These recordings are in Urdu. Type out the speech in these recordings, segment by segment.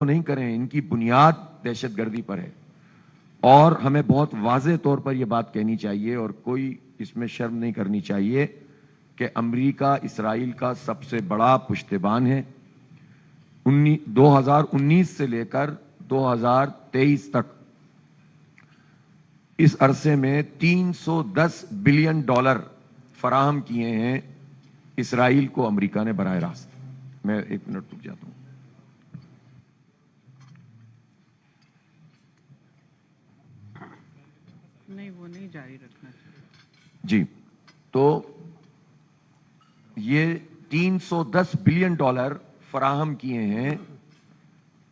نہیں کریں, ان کی بنیاد دہشت گردی پر ہے. اور ہمیں بہت واضح طور پر یہ بات کہنی چاہیے اور کوئی اس میں شرم نہیں کرنی چاہیے کہ امریکہ اسرائیل کا سب سے بڑا پشتبان ہے. 2019 سے لے کر 2023 تک اس عرصے میں $310 بلین فراہم کیے ہیں اسرائیل کو امریکہ نے براہ راست. میں 1 منٹ رک جاتا ہوں. نہیں, وہ نہیں جاری رکھنا چاہیے. جی, تو یہ $310 بلین فراہم کیے ہیں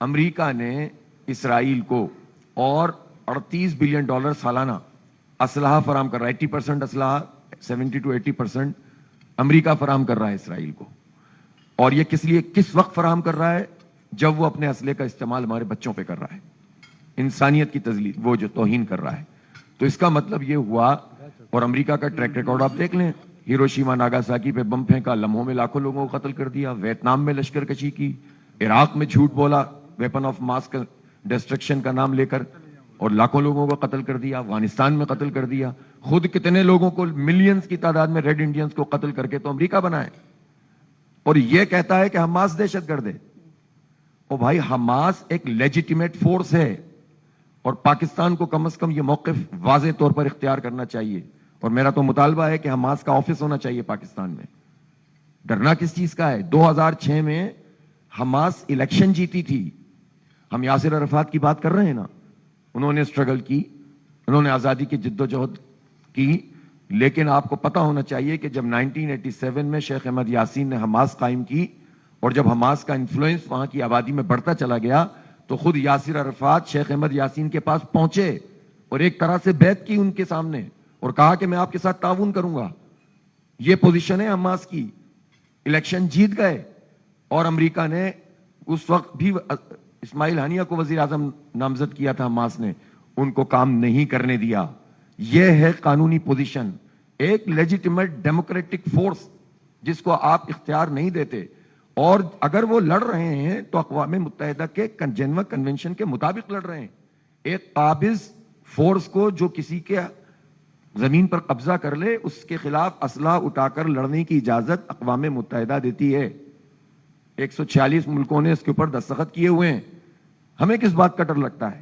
امریکہ نے اسرائیل کو, اور $38 بلین سالانہ اسلحہ فراہم کر رہا ہے. 80% اسلحہ, 70 to 80% امریکہ فراہم کر رہا ہے اسرائیل کو. اور یہ کس لیے, کس وقت فراہم کر رہا ہے؟ جب وہ اپنے اسلحے کا استعمال ہمارے بچوں پہ کر رہا ہے, انسانیت کی تذلیل, وہ جو توہین کر رہا ہے. تو اس کا مطلب یہ ہوا, اور امریکہ کا ٹریک ریکارڈ آپ دیکھ لیں, ہیروشیما ناگاساکی پہ بم پھینکا, لمحوں میں لاکھوں لوگوں کو قتل کر دیا. ویتنام میں لشکر کشی کی, عراق میں جھوٹ بولا ویپن آف ماس ڈسٹرکشن کا نام لے کر, اور لاکھوں لوگوں کو قتل کر دیا. افغانستان میں قتل کر دیا. خود کتنے لوگوں کو, ملینز کی تعداد میں ریڈ انڈینز کو قتل کر کے تو امریکہ بنا ہے, اور یہ کہتا ہے کہ حماس دہشت گرد ہے. او بھائی, حماس ایک لیجیٹیمیٹ فورس ہے, اور پاکستان کو کم از کم یہ موقف واضح طور پر اختیار کرنا چاہیے. اور میرا تو مطالبہ ہے کہ حماس کا آفس ہونا چاہیے پاکستان میں. ڈرنا کس چیز کا ہے؟ 2006 میں حماس الیکشن جیتی تھی. ہم یاسر عرفات کی بات کر رہے ہیں نا, انہوں نے اسٹرگل کی, انہوں نے آزادی کی جد و جہد کی. لیکن آپ کو پتا ہونا چاہیے کہ جب 1987 میں شیخ احمد یاسین نے حماس قائم کی, اور جب حماس کا انفلوئنس وہاں کی آبادی میں بڑھتا چلا گیا, تو خود یاسر عرفات شیخ احمد یاسین کے پاس پہنچے اور ایک طرح سے بیعت کی ان کے سامنے, اور کہا کہ میں آپ کے ساتھ تعاون کروں گا. یہ پوزیشن ہے حماس کی. الیکشن جیت گئے, اور امریکہ نے اس وقت بھی اسماعیل ہنیہ کو وزیر اعظم نامزد کیا تھا حماس نے, ان کو کام نہیں کرنے دیا. یہ ہے قانونی پوزیشن. ایک لیجیٹیمیٹ ڈیموکریٹک فورس جس کو آپ اختیار نہیں دیتے, اور اگر وہ لڑ رہے ہیں تو اقوام متحدہ کے جنیوا کنونشن کے مطابق لڑ رہے ہیں. ایک قابض فورس کو جو کسی کے زمین پر قبضہ کر لے, اس کے خلاف اسلحہ اٹھا کر لڑنے کی اجازت اقوام متحدہ دیتی ہے. 146 ملکوں نے اس کے اوپر دستخط کیے ہوئے ہیں. ہمیں کس بات کا ڈر لگتا ہے؟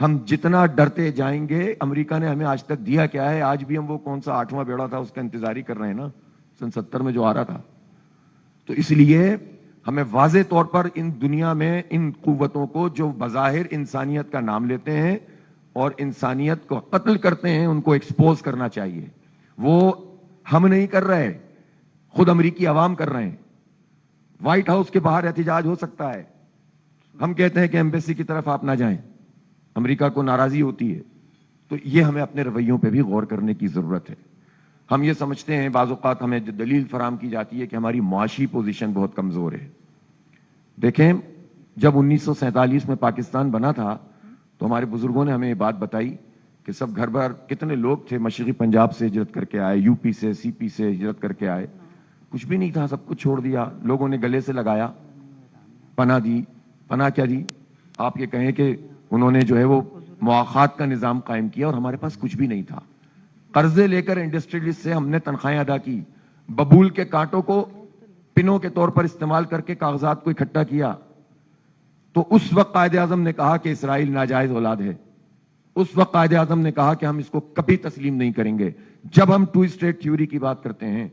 ہم جتنا ڈرتے جائیں گے, امریکہ نے ہمیں آج تک دیا کیا ہے؟ آج بھی ہم وہ کون سا 8واں بیڑا تھا اس کا انتظار ہی کر رہے ہیں نا, سن 70 میں جو آ رہا تھا. تو اس لیے ہمیں واضح طور پر ان دنیا میں ان قوتوں کو جو بظاہر انسانیت کا نام لیتے ہیں اور انسانیت کو قتل کرتے ہیں, ان کو ایکسپوز کرنا چاہیے. وہ ہم نہیں کر رہے, خود امریکی عوام کر رہے ہیں. وائٹ ہاؤس کے باہر احتجاج ہو سکتا ہے, ہم کہتے ہیں کہ ایمبیسی کی طرف آپ نہ جائیں, امریکہ کو ناراضی ہوتی ہے. تو یہ ہمیں اپنے رویوں پہ بھی غور کرنے کی ضرورت ہے. ہم یہ سمجھتے ہیں, بعض اوقات ہمیں دلیل فراہم کی جاتی ہے کہ ہماری معاشی پوزیشن بہت کمزور ہے. دیکھیں, جب 1947 میں پاکستان بنا تھا تو ہمارے بزرگوں نے ہمیں یہ بات بتائی کہ سب گھر بار کتنے لوگ تھے, مشرقی پنجاب سے ہجرت کر کے آئے, یو پی سے, سی پی سے ہجرت کر کے آئے. کچھ بھی نہیں تھا, سب کچھ چھوڑ دیا. لوگوں نے گلے سے لگایا, پناہ دی. پناہ کیا دی؟ آپ یہ کہیں کہ انہوں نے جو ہے وہ مواخات کا نظام قائم کیا, اور ہمارے پاس کچھ بھی نہیں تھا. قرضے لے کر انڈسٹریلسٹ سے ہم نے تنخواہیں ادا کی, ببول کے کانٹوں کو پنوں کے طور پر استعمال کر کے کاغذات کو اکٹھا کیا. تو اس وقت قائد اعظم نے کہا کہ اسرائیل ناجائز اولاد ہے. اس وقت قائد اعظم نے کہا کہ ہم اس کو کبھی تسلیم نہیں کریں گے. جب ہم 2 اسٹیٹ تھیوری کی بات کرتے ہیں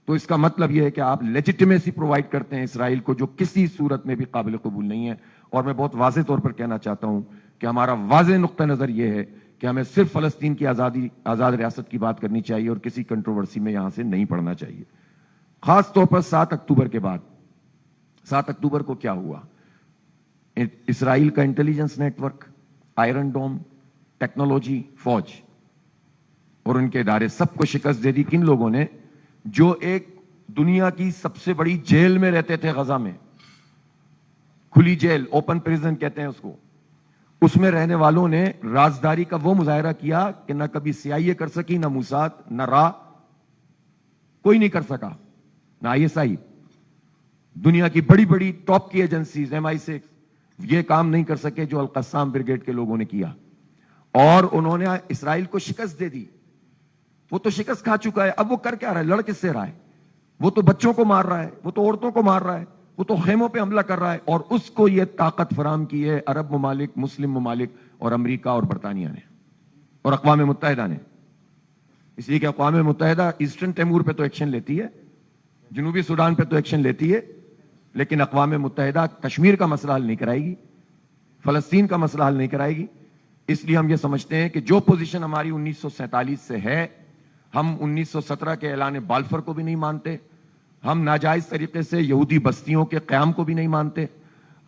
تو اس کا مطلب یہ ہے کہ آپ لیجیٹیمیسی پرووائڈ کرتے ہیں اسرائیل کو, جو کسی صورت میں بھی قابل قبول نہیں ہے. اور میں بہت واضح طور پر کہنا چاہتا ہوں کہ ہمارا واضح نقطہ نظر یہ ہے کہ ہمیں صرف فلسطین کی آزاد ریاست کی بات کرنی چاہیے, اور کسی کنٹروورسی میں یہاں سے نہیں پڑنا چاہیے. خاص طور پر 7 اکتوبر کے بعد. 7 اکتوبر کو کیا ہوا؟ اسرائیل کا intelligence net work, Iron Dome, technology, فوج اور ان کے ادارے, سب کو شکست دے دی. کن لوگوں نے؟ جو ایک دنیا کی سب سے بڑی جیل میں رہتے تھے, غزہ میں, کھلی جیل, اوپن پریزن کہتے ہیں اس کو. اس میں رہنے والوں نے رازداری کا وہ مظاہرہ کیا کہ نہ کبھی CIA کر سکی, نہ موساد, نہ را, کوئی نہیں کر سکا, نہ ISI. دنیا کی بڑی بڑی ٹاپ کی ایجنسیز, MI6, یہ کام نہیں کر سکے جو القسام بریگیڈ کے لوگوں نے کیا، اور انہوں نے اسرائیل کو شکست دے دی. وہ تو شکست کھا چکا ہے، اب وہ کر کیا رہا ہے؟ لڑ کس سے رہا ہے؟ وہ تو بچوں کو مار رہا ہے، وہ تو عورتوں کو مار رہا ہے، وہ تو خیموں پہ حملہ کر رہا ہے، اور اس کو یہ طاقت فراہم کی ہے عرب ممالک، مسلم ممالک اور امریکہ اور برطانیہ نے اور اقوام متحدہ نے. اس لیے کہ اقوام متحدہ ایسٹرن تیمور پہ تو ایکشن لیتی ہے، جنوبی سوڈان پہ تو ایکشن لیتی ہے، لیکن اقوام متحدہ کشمیر کا مسئلہ حل نہیں کرائے گی، فلسطین کا مسئلہ حل نہیں کرائے گی. اس لیے ہم یہ سمجھتے ہیں کہ جو پوزیشن ہماری 1947 سے ہے، ہم 1917 کے اعلان بالفر کو بھی نہیں مانتے، ہم ناجائز طریقے سے یہودی بستیوں کے قیام کو بھی نہیں مانتے،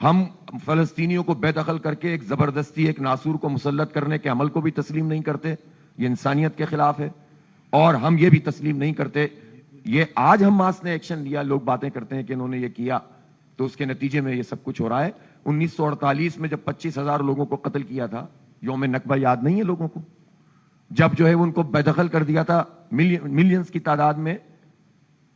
ہم فلسطینیوں کو بے دخل کر کے ایک زبردستی ایک ناسور کو مسلط کرنے کے عمل کو بھی تسلیم نہیں کرتے، یہ انسانیت کے خلاف ہے. اور ہم یہ بھی تسلیم نہیں کرتے، یہ آج حماس نے ایکشن لیا، لوگ باتیں کرتے ہیں کہ انہوں نے یہ کیا، تو اس کے نتیجے میں یہ سب کچھ ہو رہا ہے. 1948 میں جب 25,000 لوگوں کو قتل کیا تھا، یوم نکبہ یاد نہیں ہے لوگوں کو؟ جب جو ہے ان کو بے دخل کر دیا تھا ملینز کی تعداد میں،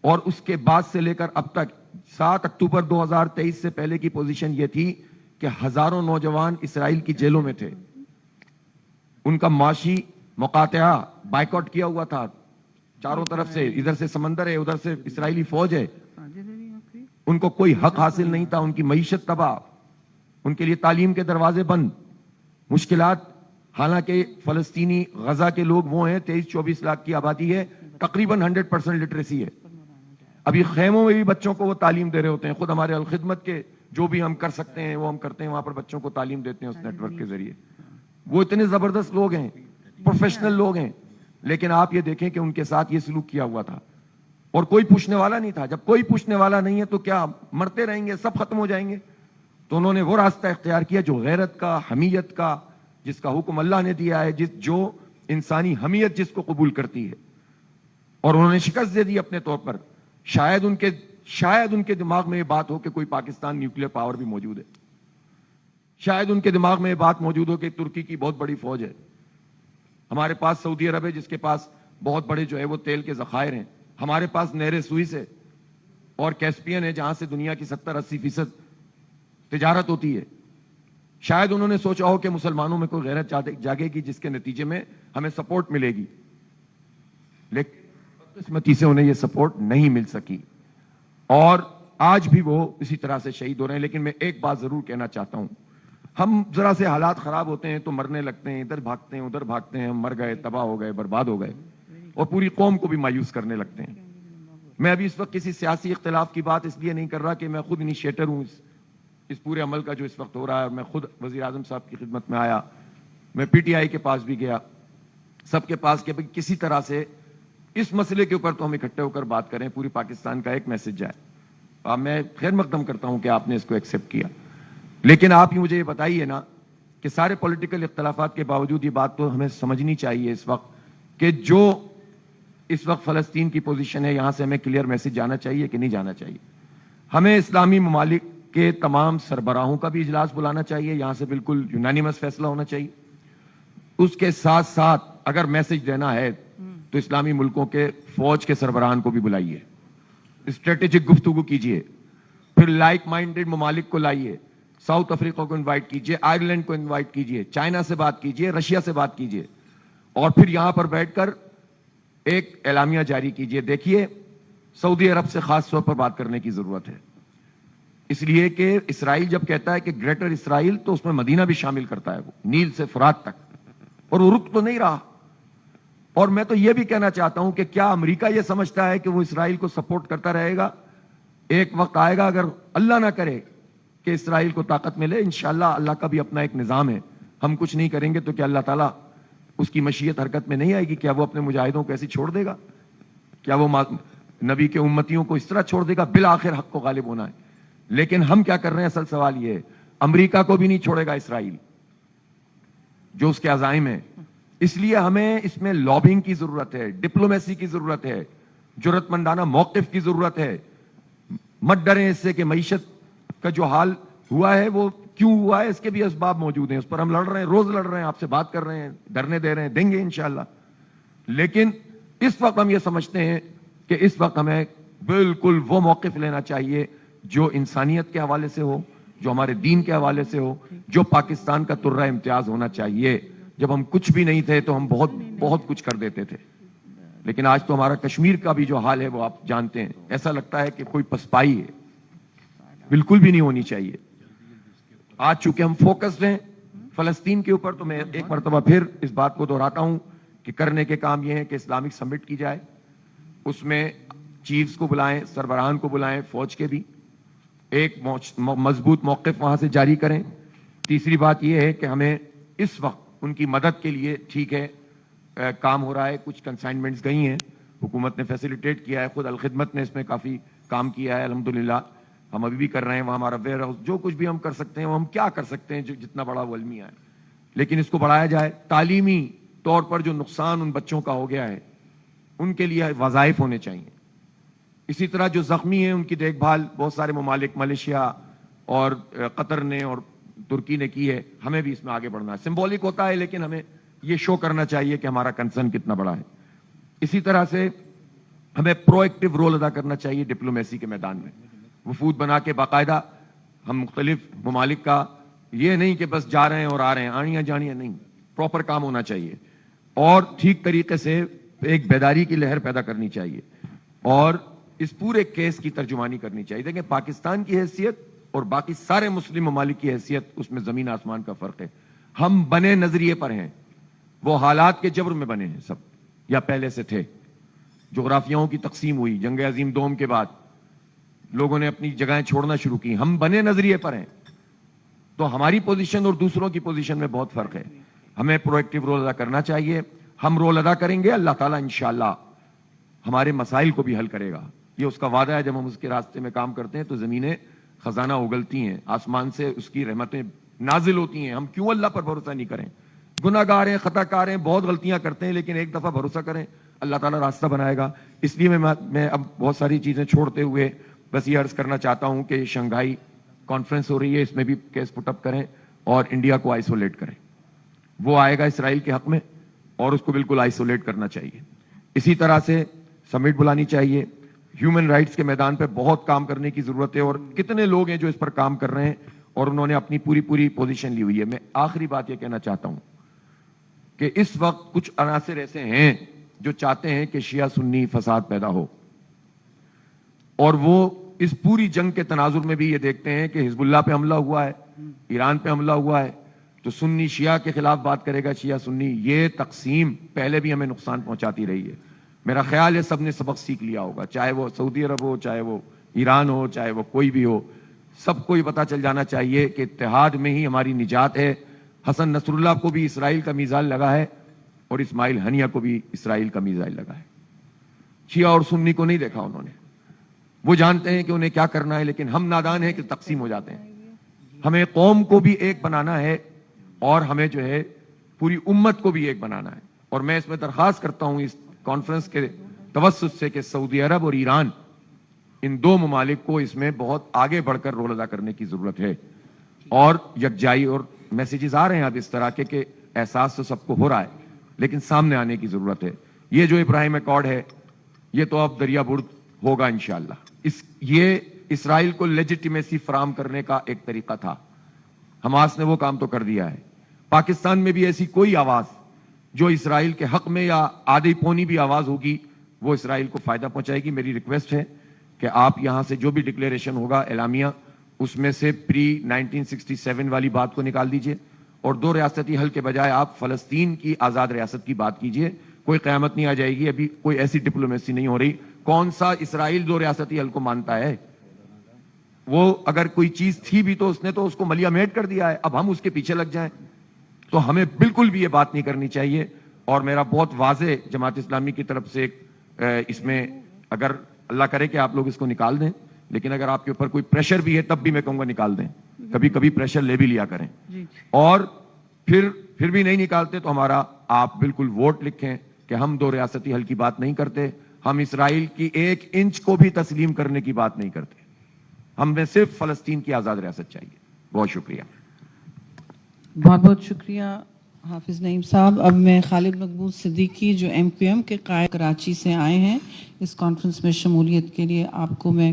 اور اس کے بعد سے لے کر اب تک 7 اکتوبر 2023 سے پہلے کی پوزیشن یہ تھی کہ ہزاروں نوجوان اسرائیل کی جیلوں میں تھے، ان کا معاشی مقاطعہ بائیکاٹ کیا ہوا تھا چاروں طرف سے، ادھر سے سمندر ہے، ادھر سے اسرائیلی فوج ہے، ان کو کوئی حق حاصل نہیں تھا، ان کی معیشت تباہ، ان کے لیے تعلیم کے دروازے بند، مشکلات. حالانکہ فلسطینی غزہ کے لوگ وہ ہیں 23-24 لاکھ کی آبادی ہے، تقریباً 100% لٹریسی ہے. ابھی خیموں میں بھی بچوں کو وہ تعلیم دے رہے ہوتے ہیں. خود ہمارے الخدمت کے جو بھی ہم کر سکتے ہیں وہ ہم کرتے ہیں، وہاں پر بچوں کو تعلیم دیتے ہیں اس نیٹ ورک کے ذریعے. وہ اتنے زبردست لوگ ہیں، پروفیشنل لوگ ہیں، لیکن آپ یہ دیکھیں کہ ان کے ساتھ یہ سلوک کیا ہوا تھا اور کوئی پوچھنے والا نہیں تھا. جب کوئی پوچھنے والا نہیں ہے تو کیا مرتے رہیں گے، سب ختم ہو جائیں گے؟ تو انہوں نے وہ راستہ اختیار کیا جو غیرت کا، حمیت کا، جس کا حکم اللہ نے دیا ہے، جو انسانی حمیت جس کو قبول کرتی ہے، اور انہوں نے شکست دے دی اپنے طور پر. شاید ان کے دماغ میں یہ بات ہو کہ کوئی پاکستان نیوکلیر پاور بھی موجود ہے، شاید ان کے دماغ میں یہ بات موجود ہو کہ ترکی کی بہت بڑی فوج ہے، ہمارے پاس سعودی عرب ہے جس کے پاس بہت بڑے جو ہے وہ تیل کے ذخائر ہیں، ہمارے پاس نہر سوئس ہے اور کیسپین ہے جہاں سے دنیا کی 70-80% تجارت ہوتی ہے. شاید انہوں نے سوچا ہو کہ مسلمانوں میں کوئی غیرت جاگے گی جس کے نتیجے میں ہمیں سپورٹ ملے گی، لیکن قسمتی سے انہیں یہ سپورٹ نہیں مل سکی، اور آج بھی وہ اسی طرح سے شہید ہو رہے ہیں. لیکن میں ایک بات ضرور کہنا چاہتا ہوں، ہم ذرا سے حالات خراب ہوتے ہیں تو مرنے لگتے ہیں، ادھر بھاگتے ہیں ادھر بھاگتے ہیں، ہم مر گئے، تباہ ہو گئے، برباد ہو گئے، اور پوری قوم کو بھی مایوس کرنے لگتے ہیں. میں ابھی اس وقت کسی سیاسی اختلاف کی بات اس لیے نہیں کر رہا کہ میں خود انیشیٹر ہوں اس پورے عمل کا جو اس وقت ہو رہا ہے، اور میں خود وزیر اعظم صاحب کی خدمت میں آیا، میں پی ٹی آئی کے پاس بھی گیا، سب کے پاس کہ کسی طرح سے اس مسئلے کے اوپر تو ہم اکٹھے ہو کر بات کریں، پوری پاکستان کا ایک میسج جائے. اب میں خیر مقدم کرتا ہوں کہ آپ نے اس کو ایکسیپٹ کیا، لیکن آپ ہی مجھے یہ بتائیے نا کہ سارے پولیٹیکل اختلافات کے باوجود یہ بات تو ہمیں سمجھنی چاہیے اس وقت کہ جو اس وقت فلسطین کی پوزیشن ہے، یہاں سے ہمیں کلیئر میسج جانا چاہیے کہ نہیں جانا چاہیے. ہمیں اسلامی ممالک کے تمام سربراہوں کا بھی اجلاس بلانا چاہیے، یہاں سے بالکل یونانیمس فیصلہ ہونا چاہیے. اس کے ساتھ ساتھ اگر میسج دینا ہے تو اسلامی ملکوں کے فوج کے سربراہان کو بھی بلائیے، اسٹریٹجک گفتگو کیجیے، پھر لائک مائنڈڈ ممالک کو لائیے، ساؤتھ افریقہ کو انوائٹ کیجیے، آئرلینڈ کو انوائٹ کیجیے، چائنا سے بات کیجیے، رشیا سے بات کیجیے، اور پھر یہاں پر بیٹھ کر ایک اعلامیہ جاری کیجیے. دیکھیے سعودی عرب سے خاص طور پر بات کرنے کی ضرورت ہے، اس لیے کہ اسرائیل جب کہتا ہے کہ گریٹر اسرائیل تو اس میں مدینہ بھی شامل کرتا ہے، وہ نیل سے فرات تک، اور وہ رک تو نہیں رہا. اور میں تو یہ بھی کہنا چاہتا ہوں کہ کیا امریکہ یہ سمجھتا ہے کہ وہ اسرائیل کو سپورٹ کرتا رہے گا؟ ایک وقت آئے گا، اگر اللہ نہ کرے کہ اسرائیل کو طاقت ملے، انشاءاللہ اللہ کا بھی اپنا ایک نظام ہے، ہم کچھ نہیں کریں گے تو کیا اللہ تعالیٰ اس کی مشیت حرکت میں نہیں آئے گی؟ کیا وہ اپنے مجاہدوں کو ایسی چھوڑ دے گا؟ کیا وہ نبی کے امتیوں کو اس طرح چھوڑ دے گا؟ بالآخر حق کو غالب ہونا ہے. لیکن ہم کیا کر رہے ہیں؟ اصل سوال یہ ہے، امریکہ کو بھی نہیں چھوڑے گا اسرائیل جو اس کے عزائم ہیں. اس لیے ہمیں اس میں لابنگ کی ضرورت ہے، ڈپلومیسی کی ضرورت ہے، جرأت مندانہ موقف کی ضرورت ہے. مت ڈریں اس سے کہ معیشت کا جو حال ہوا ہے وہ کیوں ہوا ہے، اس کے بھی اسباب موجود ہیں، اس پر ہم لڑ رہے ہیں، روز لڑ رہے ہیں، آپ سے بات کر رہے ہیں، ڈرنے دے رہے ہیں، دیں گے انشاءاللہ. لیکن اس وقت ہم یہ سمجھتے ہیں کہ اس وقت ہمیں بالکل وہ موقف لینا چاہیے جو انسانیت کے حوالے سے ہو، جو ہمارے دین کے حوالے سے ہو, جو پاکستان کا ترہ امتیاز ہونا چاہیے. جب ہم کچھ بھی نہیں تھے تو ہم بہت کچھ کر دیتے تھے, لیکن آج تو ہمارا کشمیر کا بھی جو حال ہے وہ آپ جانتے ہیں. ایسا لگتا ہے کہ کوئی پسپائی ہے, بالکل بھی نہیں ہونی چاہیے. آج چونکہ ہم فوکسڈ ہیں فلسطین کے اوپر, تو میں ایک مرتبہ پھر اس بات کو دہراتا ہوں کہ کرنے کے کام یہ ہے کہ اسلامک سمٹ کی جائے, اس میں چیفز کو بلائیں, سربراہان کو بلائیں, فوج کے بھی, ایک مضبوط موقف وہاں سے جاری کریں. تیسری بات یہ ہے کہ ہمیں اس وقت ان کی مدد کے لیے, ٹھیک ہے کام ہو رہا ہے, کچھ کنسائنمنٹس گئی ہیں, حکومت نے فیسیلیٹیٹ کیا ہے, خود الخدمت نے اس میں کافی کام کیا ہے الحمدللہ, ہم ابھی بھی کر رہے ہیں وہاں ہمارا ویئر ہاؤس, جو کچھ بھی ہم کر سکتے ہیں وہ ہم کیا کر سکتے ہیں جو جتنا بڑا وہ المیہ ہے, لیکن اس کو بڑھایا جائے. تعلیمی طور پر جو نقصان ان بچوں کا ہو گیا ہے ان کے لیے وظائف ہونے چاہیے. اسی طرح جو زخمی ہیں ان کی دیکھ بھال بہت سارے ممالک, ملیشیا اور قطر نے اور ترکی نے کی ہے, ہمیں بھی اس میں آگے بڑھنا ہے. سمبولک ہوتا ہے لیکن ہمیں یہ شو کرنا چاہیے کہ ہمارا کنسرن کتنا بڑا ہے. اسی طرح سے ہمیں پرو ایکٹیو رول ادا کرنا چاہیے ڈپلومیسی کے میدان میں, وفود بنا کے باقاعدہ ہم مختلف ممالک کا, یہ نہیں کہ بس جا رہے ہیں اور آ رہے ہیں, آنیاں جانیاں نہیں, پراپر کام ہونا چاہیے اور ٹھیک طریقے سے ایک بیداری کی لہر پیدا کرنی چاہیے اور اس پورے کیس کی ترجمانی کرنی چاہیے. دیکھیں پاکستان کی حیثیت اور باقی سارے مسلم ممالک کی حیثیت, اس میں زمین آسمان کا فرق ہے. ہم بنے نظریے پر ہیں, وہ حالات کے جبر میں بنے ہیں سب, یا پہلے سے تھے. جغرافیاؤں کی تقسیم ہوئی جنگ عظیم دوم کے بعد, لوگوں نے اپنی جگہیں چھوڑنا شروع کی. ہم بنے نظریے پر ہیں, تو ہماری پوزیشن اور دوسروں کی پوزیشن میں بہت فرق ہے. ہمیں پرو ایکٹیو رول ادا کرنا چاہیے. ہم رول ادا کریں گے, اللہ تعالیٰ انشاءاللہ ہمارے مسائل کو بھی حل کرے گا. یہ اس کا وعدہ ہے. جب ہم اس کے راستے میں کام کرتے ہیں تو زمینیں خزانہ اگلتی ہیں, آسمان سے اس کی رحمتیں نازل ہوتی ہیں. ہم کیوں اللہ پر بھروسہ نہیں کریں؟ گناہ گار ہیں, خطا کار ہیں, بہت غلطیاں کرتے ہیں, لیکن ایک دفعہ بھروسہ کریں, اللہ تعالیٰ راستہ بنائے گا. اس لیے میں اب بہت ساری چیزیں چھوڑتے ہوئے بس یہ عرض کرنا چاہتا ہوں کہ شنگھائی کانفرنس ہو رہی ہے, اس میں بھی کیس پٹ اپ کریں اور انڈیا کو آئسولیٹ کریں. وہ آئے گا اسرائیل کے حق میں اور اس کو بالکل آئسولیٹ کرنا چاہیے. اسی طرح سے سمٹ بلانی چاہیے. ہیومن رائٹس کے میدان پہ بہت کام کرنے کی ضرورت ہے, اور کتنے لوگ ہیں جو اس پر کام کر رہے ہیں اور انہوں نے اپنی پوری پوزیشن لی ہوئی ہے. میں آخری بات یہ کہنا چاہتا ہوں کہ اس وقت کچھ عناصر ایسے ہیں جو چاہتے ہیں کہ شیعہ سنی فساد پیدا ہو, اور وہ اس پوری جنگ کے تناظر میں بھی یہ دیکھتے ہیں کہ حزب اللہ پہ حملہ ہوا ہے, ایران پہ حملہ ہوا ہے, تو سنی شیعہ کے خلاف بات کرے گا, شیعہ سنی. یہ تقسیم پہلے بھی ہمیں نقصان پہنچاتی رہی ہے. میرا خیال ہے سب نے سبق سیکھ لیا ہوگا, چاہے وہ سعودی عرب ہو, چاہے وہ ایران ہو, چاہے وہ کوئی بھی ہو. سب کو یہ پتا چل جانا چاہیے کہ اتحاد میں ہی ہماری نجات ہے. حسن نصر اللہ کو بھی اسرائیل کا میزائل لگا ہے اور اسماعیل ہنیہ کو بھی اسرائیل کا میزائل لگا ہے. شیعہ اور سنی کو نہیں دیکھا انہوں نے. وہ جانتے ہیں کہ انہیں کیا کرنا ہے, لیکن ہم نادان ہیں کہ تقسیم ہو جاتے ہیں. ہمیں قوم کو بھی ایک بنانا ہے اور ہمیں جو ہے پوری امت کو بھی ایک بنانا ہے. اور میں اس میں درخواست کرتا ہوں اس کانفرنس کے توسط سے کہ سعودی عرب اور ایران, ان دو ممالک کو اس میں بہت آگے بڑھ کر رول ادا کرنے کی ضرورت ہے. اور یکجائی اور میسیجز آ رہے ہیں اب اس طرح کے احساس تو سب کو ہو رہا ہے, لیکن سامنے آنے کی ضرورت ہے. یہ جو ابراہیم ایکارڈ ہے یہ تو اب دریا برد ہوگا انشاءاللہ. یہ اسرائیل کو لیجیٹیمیسی فراہم کرنے کا ایک طریقہ تھا. حماس نے وہ کام تو کر دیا ہے. پاکستان میں بھی ایسی کوئی آواز جو اسرائیل کے حق میں یا آدھی پونی بھی آواز ہوگی وہ اسرائیل کو فائدہ پہنچائے گی. میری ریکویسٹ ہے کہ آپ یہاں سے جو بھی ڈکلیریشن ہوگا اعلامیہ, اس میں سے پری 1967 والی بات کو نکال دیجئے اور دو ریاستی حل کے بجائے آپ فلسطین کی آزاد ریاست کی بات کیجئے. کوئی قیامت نہیں آ جائے گی. ابھی کوئی ایسی ڈپلومیسی نہیں ہو رہی. کون سا اسرائیل دو ریاستی حل کو مانتا ہے؟ وہ اگر کوئی چیز تھی بھی تو اس نے تو اس کو ملیا میٹ کر دیا ہے. اب ہم اس کے پیچھے لگ جائیں تو ہمیں بالکل بھی یہ بات نہیں کرنی چاہیے. اور میرا بہت واضح جماعت اسلامی کی طرف سے اس میں, اگر اللہ کرے کہ آپ لوگ اس کو نکال دیں, لیکن اگر آپ کے اوپر کوئی پریشر بھی ہے تب بھی میں کہوں گا نکال دیں. کبھی کبھی پریشر لے بھی لیا کریں. اور پھر بھی نہیں نکالتے تو ہمارا آپ بالکل ووٹ لکھیں کہ ہم دو ریاستی حل کی بات نہیں کرتے. ہم اسرائیل کی 1 انچ کو بھی تسلیم کرنے کی بات نہیں کرتے. ہمیں صرف فلسطین کی آزاد ریاست چاہیے. بہت شکریہ. بہت بہت شکریہ حافظ نعیم صاحب. اب میں خالد مقبول صدیقی جو MQM کے قائد کراچی سے آئے ہیں اس کانفرنس میں شمولیت کے لیے, آپ کو میں